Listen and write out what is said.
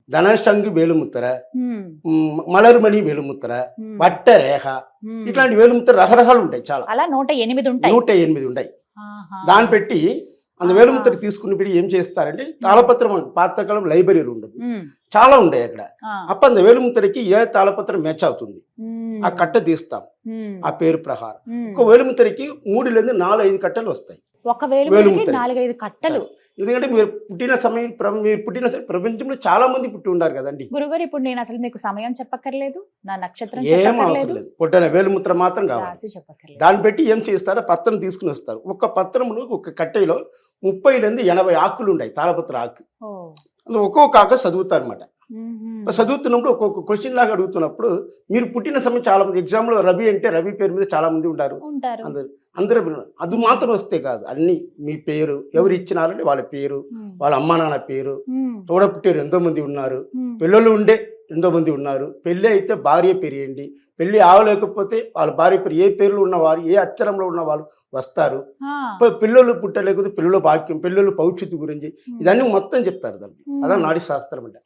ధనష్టంగి వేలుముత్తర, ఉమ్, మలర్మణి వేలుముత్తర, ఉమ్, వట్ట రేఖ, ఉమ్. ఇట్లాంటి వేలుముత్తర రకరకాలు ఉంటాయి. చాలా అలా 108 ఉంటాయి. 108 ఉంటాయి. ఆహా. దాన్ని పెట్టి అంత వేలుముత్తర తీసుకుని పెట్టి ఏం చేస్తారంటే తాళపత్రం పాతకాలం లైబ్రరీ ఉండదు, ఉమ్, చాలా ఉంటాయి అక్కడ. ఆ, అప్పుడు అంత వేలుముత్తరకి ఏ తాళపత్రం మ్యాచ్ అవుతుంది ఉమ్, ఆ కట్ట తీస్తాం ఉమ్, ఆ పేరు ప్రకారం. ఉమ్. ఒక వేలుముత్తరకి 3 నుంచి 4-5 కట్టలు వస్తాయి. ఒక వేలుముద్దరికి వేలుముద్దరికి. 4-5 కట్టలు. ఎందుకంటే మీరు పుట్టిన సమయం మీరు పుట్టిన ప్రపంచంలో చాలా మంది పుట్టి ఉన్నారు కదండి. గురుగారు ఇప్పుడు నేను అసలు మీకు సమయం చెప్పక్కర్లేదు, నా నక్షత్రం ఏం అవసరం చెప్పక్కర్లేదు, లేదు, పుట్టిన వేలుముద్ర మాత్రం కావాలి. రాసి చెప్పక్కర్లేదు. దాన్ని పెట్టి ఏం చేస్తారో పత్రం తీసుకుని వస్తారు. ఒక పత్రంలో ఒక కట్టెలో 30 నుంచి 80 ఆకులు ఉంటాయి, తాళపత్ర ఆకు. ఓ, అందులో ఒక్కొక్క ఆకు చదువుతారు అనమాట. ఉమ్మ్. చదువుతున్నప్పుడు ఒక్కొక్క క్వశ్చన్ లాగా అడుగుతున్నప్పుడు మీరు పుట్టిన సమయం చాలా మంది ఎగ్జామ్లో రవి అంటే రవి పేరు మీద చాలా మంది ఉంటారు. ఉంటారు. అందరూ అది మాత్రం వస్తే కాదు, అన్ని మీ పేరు, ఎవరు ఇచ్చినారంటే వాళ్ళ పేరు, ఉమ్, వాళ్ళ అమ్మా నాన్న పేరు, ఉమ్, తోడ పుట్టారు ఎంతో మంది ఉన్నారు, ఉమ్. పిల్లలు ఉండే ఎంతో మంది ఉన్నారు, పెళ్ళి అయితే భార్య పేరు ఏంటి, పెళ్ళి ఆవలేకపోతే వాళ్ళ భార్య పేరు, ఏ పేర్లు ఉన్నవారు, ఏ అక్షరంలో ఉన్న వాళ్ళు వస్తారు. ఆ, పిల్లలు పుట్టలేకపోతే పిల్లల భాగ్యం, పిల్లల భవిష్యత్తు గురించి ఇదన్నీ మొత్తం చెప్తారు దాన్ని. అదే నాడీ శాస్త్రం అంటే.